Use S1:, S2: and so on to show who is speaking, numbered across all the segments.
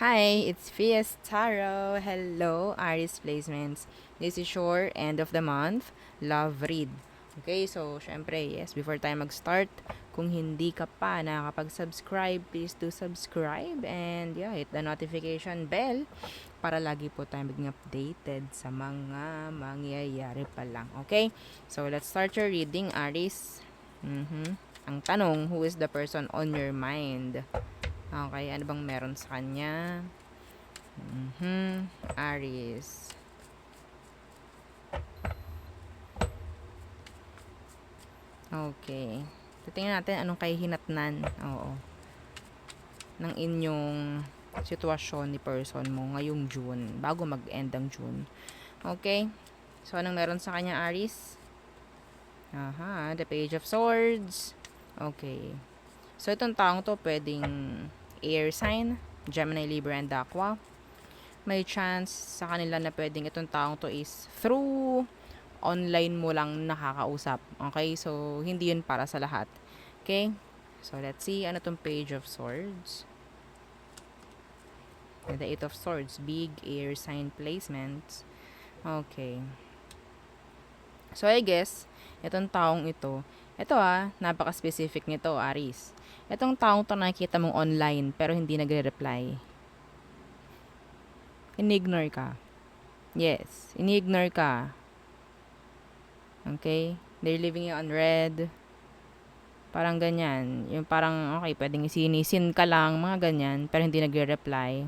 S1: Hi, it's Fies Taro. Hello, Aries Placements. This is your end of the month love read. Okay, so syempre, yes, before tayo mag-start, kung hindi ka pa nakakapag-subscribe, please do subscribe and yeah, hit the notification bell para lagi po tayo maging updated sa mga mangyayari pa lang. Okay? So, let's start your reading, Aries. Ang tanong, who is the person on your mind? Okay, ano bang meron sa kanya? Aries. Okay. Titingnan natin anong kahihinatnan. Oo. Ng inyong sitwasyon ni person mo ngayong June. Bago mag-end ang June. Okay. So, anong meron sa kanya, Aries? The Page of Swords. Okay. So, itong taong to pwedeng air sign, Gemini, Libra, and Aqua. May chance sa kanila na pwedeng itong taong to is through online mo lang nakakausap. Okay? So, hindi yun para sa lahat. Okay? So, let's see. Ano tong Page of Swords? The Eight of Swords. Big air sign placements. Okay. So, I guess, itong taong ito, napaka-specific nito, Aries. Itong taong to nakikita mong online, pero hindi nagre-reply. Ini-ignore ka. Yes, ini-ignore ka. Okay? They're leaving you on red. Parang ganyan. Yung parang, okay, pwedeng sinisin ka lang, mga ganyan, pero hindi nagre-reply.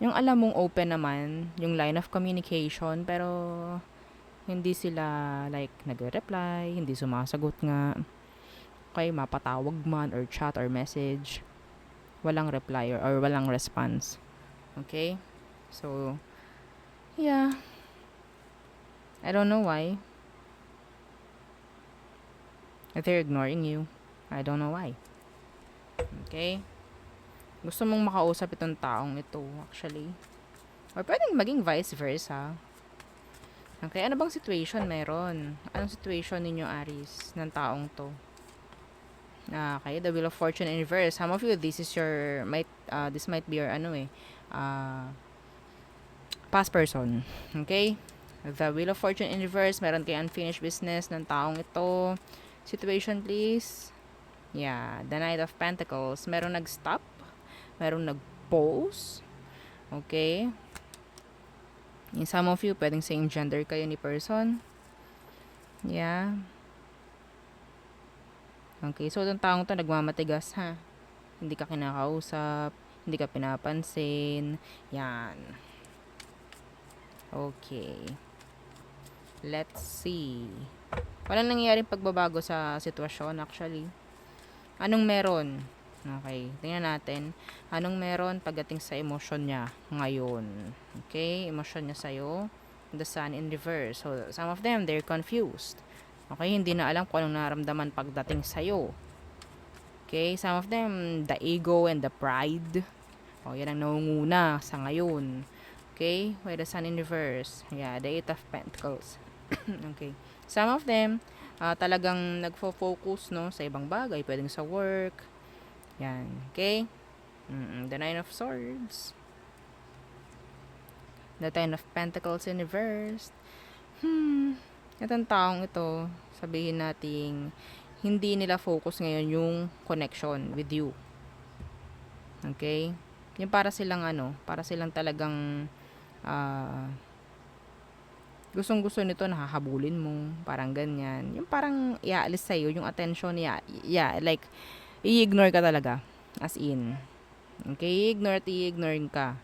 S1: Yung alam mong open naman, yung line of communication, pero hindi sila, like, nagre-reply, hindi sumasagot nga. Okay, mapatawag man, or chat, or message. Walang reply, or walang response. Okay? So, yeah. I don't know why. If they're ignoring you, I don't know why. Okay? Gusto mong makausap itong taong ito, actually. Or pwedeng maging vice versa. Okay, ano bang situation meron? Anong situation ninyo, Aries, ng taong to? Okay, the Wheel of Fortune in reverse. Some of you, this might be your, past person. Okay? The Wheel of Fortune in reverse, meron kayo unfinished business ng taong ito. Situation, please. Yeah, the Knight of Pentacles. Meron nag-stop. Meron nag-pause. Okay? In some of you, pwedeng same gender kayo ni person. Yeah. Okay, so itong taong to nagmamatigas ha. Hindi ka kinakausap, hindi ka pinapansin. Yan. Okay. Let's see. Walang nangyayaring pagbabago sa sitwasyon actually. Anong meron? Okay, tingnan natin. Anong meron pagdating sa emosyon niya ngayon? Okay, emosyon niya sa'yo. The Sun in reverse. So, some of them, they're confused. Okay, hindi na alam kung anong naramdaman pagdating sa'yo. Okay, some of them, the ego and the pride. Yan ang nangunguna sa ngayon. Okay, with the Sun in reverse. Yeah, the Eight of Pentacles. Okay. Some of them, talagang nagfo-focus, no, sa ibang bagay. Pwedeng sa work. Yan. Okay? The Nine of Swords. The Ten of Pentacles in reverse. Itong taong ito, sabihin nating hindi nila focus ngayon yung connection with you. Okay? Yung para silang talagang gustong-gusto nito, nakahabulin mo, parang ganyan. Yung parang iaalis sa'yo, yung attention, like, i-ignore ka talaga. As in. Okay, i-ignore ka.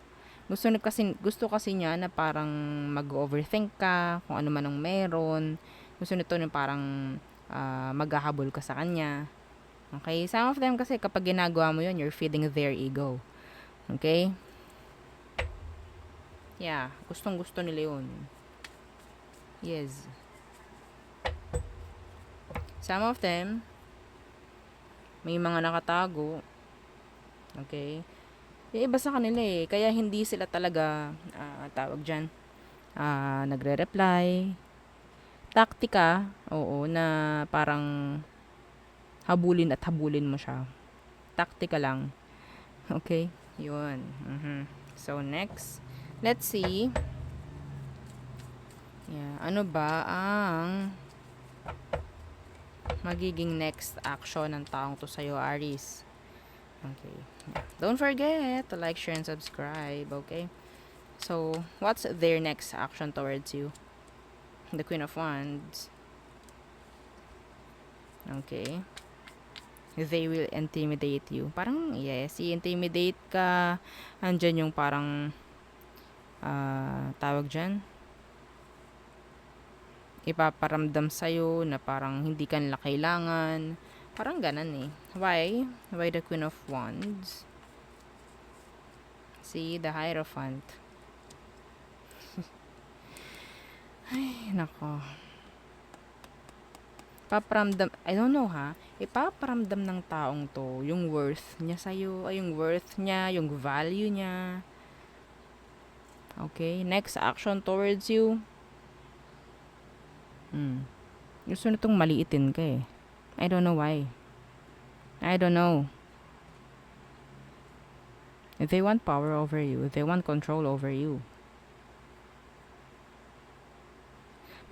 S1: Gusto kasi niya na parang mag-overthink ka, kung ano man ang meron. Gusto nito na parang maghahabol ka sa kanya. Okay, some of them kasi kapag ginagawa mo yun, you're feeding their ego. Okay? Yeah, gustong-gusto nila yun. Yes. Some of them, may mga nakatago. Okay? Yung iba sa kanila kaya hindi sila talaga, tawag dyan, nagre-reply. Taktika, oo, na parang habulin at habulin mo siya. Taktika lang. Okay? Yun. So, next. Let's see. Yeah. Ano ba ang magiging next action ng taong to sa'yo, Aries? Okay. Yeah. Don't forget to like, share, and subscribe. Okay? So, what's their next action towards you? The Queen of Wands. Okay. They will intimidate you. Parang, yes, i-intimidate ka. Andyan yung parang, tawag dyan, ipaparamdam sa'yo na parang hindi ka nila kailangan. Parang ganan eh. Why? Why the Queen of Wands? See, the Hierophant. Ay, nako. Paparamdam, I don't know ha, ipaparamdam ng taong to yung worth niya sa'yo, ay yung worth niya, yung value niya. Okay, next action towards you. Gusto nitong maliitin ka eh. I don't know why. I don't know. If they want power over you, if they want control over you.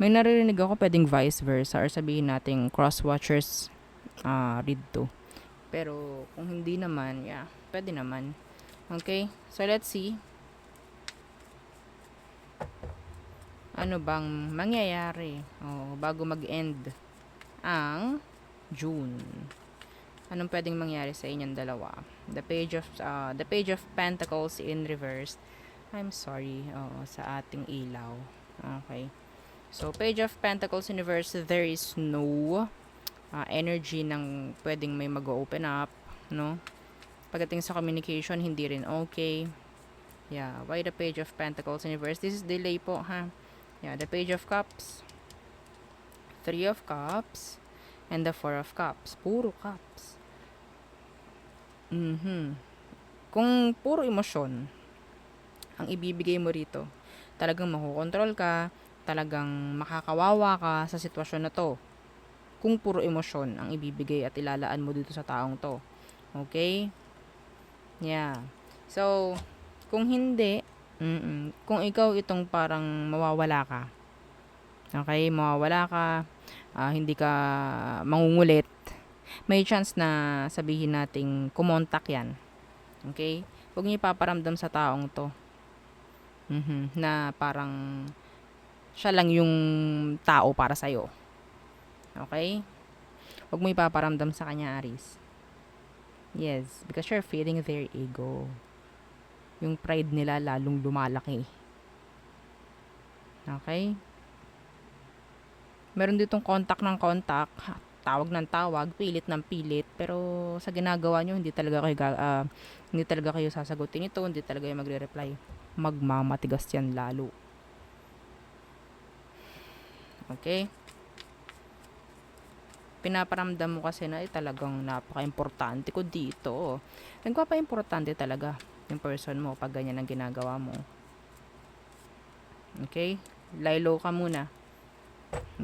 S1: May naririnig ako pwedeng vice versa or sabihin natin cross-watchers read to. Pero kung hindi naman, yeah, pwede naman. Okay? So let's see. Ano bang mangyayari bago mag-end ang June? Anong pwedeng mangyari sa inyong dalawa? The Page of Pentacles in reverse. I'm sorry sa ating ilaw. Okay. So, Page of Pentacles in reverse, there is no energy ng pwedeng may mag-open up, no? Pagdating sa communication, hindi rin okay. Yeah, why the Page of Pentacles in reverse? This is delay po, ha? Yeah, the Page of Cups, Three of Cups, and the Four of Cups. Puro cups. Kung puro emosyon ang ibibigay mo rito, talagang makokontrol ka, talagang makakawawa ka sa sitwasyon na to. Kung puro emosyon ang ibibigay at ilalaan mo dito sa taong to. Okay? Yeah. So, kung hindi, kung ikaw itong parang mawawala ka, okay, mawawala ka, hindi ka mangungulit, may chance na sabihin nating kumontak yan. Okay? Huwag niyo ipaparamdam sa taong to. Na parang siya lang yung tao para sa'yo. Okay? Huwag mo ipaparamdam sa kanya, Aries. Yes, because you're feeding their ego. Yung pride nila lalong lumalaki. Okay? Meron ditong contact ng contact, tawag ng tawag, pilit ng pilit, pero sa ginagawa nyo, hindi talaga kayo sasagutin ito, hindi talaga kayo magre-reply. Magmamatigas yan lalo. Okay? Pinaparamdam mo kasi na talagang napaka-importante ko dito. Nagpapa-importante talaga yung person mo pag ganyan ang ginagawa mo. Okay? Lie low ka muna.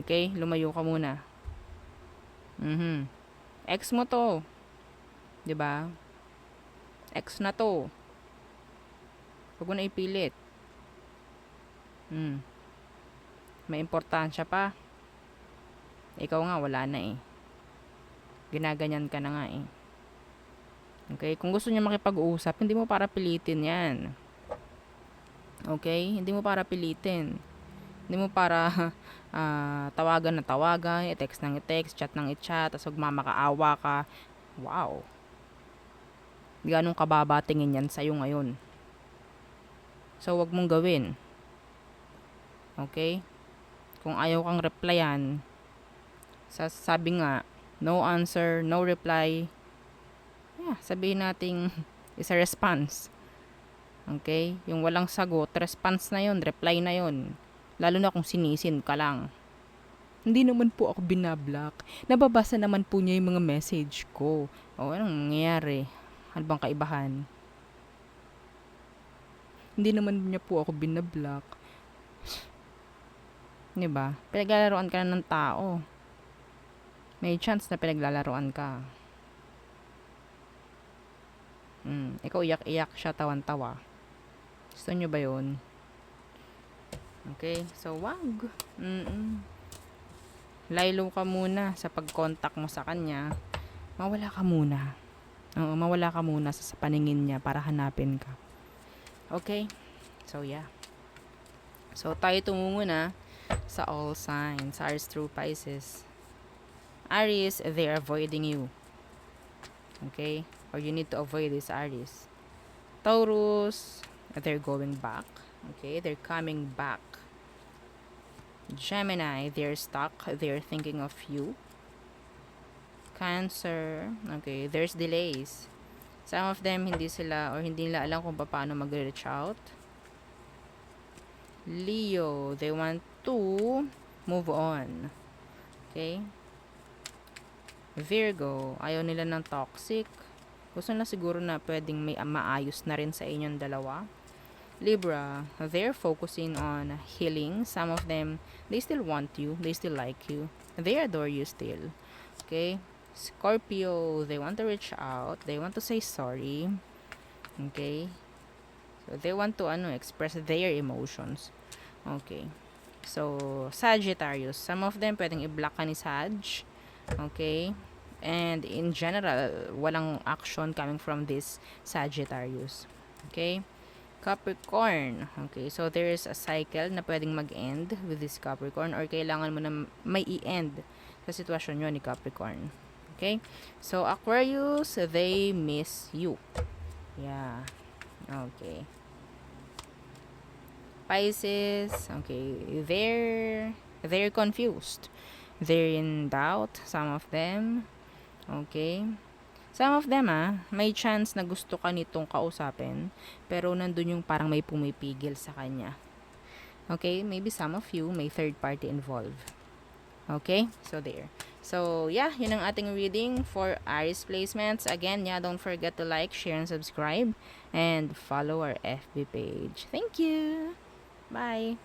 S1: Okay? Lumayo ka muna. Ex mo to. 'Di ba? Ex na to. Huwag mo na ipilit. May importansya pa. Ikaw nga, wala na eh. Ginaganyan ka na nga eh. Okay? Kung gusto niya makipag-usap, hindi mo para pilitin yan. Okay? Hindi mo para pilitin. Hindi mo para tawagan na tawagan, i-text ng i-text, chat ng i-chat, tapos magmamakaawa ka. Wow. Ganong kababa tingin yan sa'yo ngayon. So, wag mong gawin. Okay? Kung ayaw kang replyan, sabi nga, no answer, no reply, yeah, sabihin nating is a response. Okay? Yung walang sagot, response na yun, reply na yun. Lalo na kung sinisin ka lang. Hindi naman po ako binablock. Nababasa naman po niya yung mga message ko. Anong nangyayari? Ano bang kaibahan? Hindi naman niya po ako binablock. Diba? Pinaglalaroan ka na ng tao. May chance na pinaglalaroan ka. Ikaw iyak-iyak siya, tawan-tawa. Gusto nyo ba yun? Okay, so wag. Laylo ka muna sa pag-contact mo sa kanya. Mawala ka muna. Oo, mawala ka muna sa paningin niya para hanapin ka. Okay? So, yeah. So, tayo tumungo na sa all signs. Aries through Pisces. Aries, they're avoiding you. Okay? Or you need to avoid this Aries. Taurus, they're going back. Okay? They're coming back. Gemini, they're stuck. They're thinking of you. Cancer, okay, there's delays. Some of them, hindi nila alam kung paano mag-reach out. Leo, they want to move on. Okay? Virgo, ayaw nila ng toxic. Gusto na siguro na pwedeng may maayos na rin sa inyong dalawa. Libra, they're focusing on healing. Some of them, they still want you. They still like you. They adore you still. Okay? Scorpio, they want to reach out. They want to say sorry. Okay? So, they want to express their emotions. Okay. So, Sagittarius, some of them pwedeng i-block ka ni Sag. Okay? And in general, walang action coming from this Sagittarius. Okay? Capricorn. Okay, so there is a cycle na pwedeng mag-end with this Capricorn or kailangan mo na may i-end sa sitwasyon nyo ni Capricorn. Okay? So, Aquarius, they miss you. Yeah. Okay. Pisces, okay, they're confused. They're in doubt, some of them. Okay? Some of them, may chance na gusto ka nitong kausapin, pero nandun yung parang may pumipigil sa kanya. Okay? Maybe some of you, may third party involved. Okay? So, there. So, yeah, yun ang ating reading for Aries placements. Again, yeah, don't forget to like, share, and subscribe, and follow our FB page. Thank you! Bye!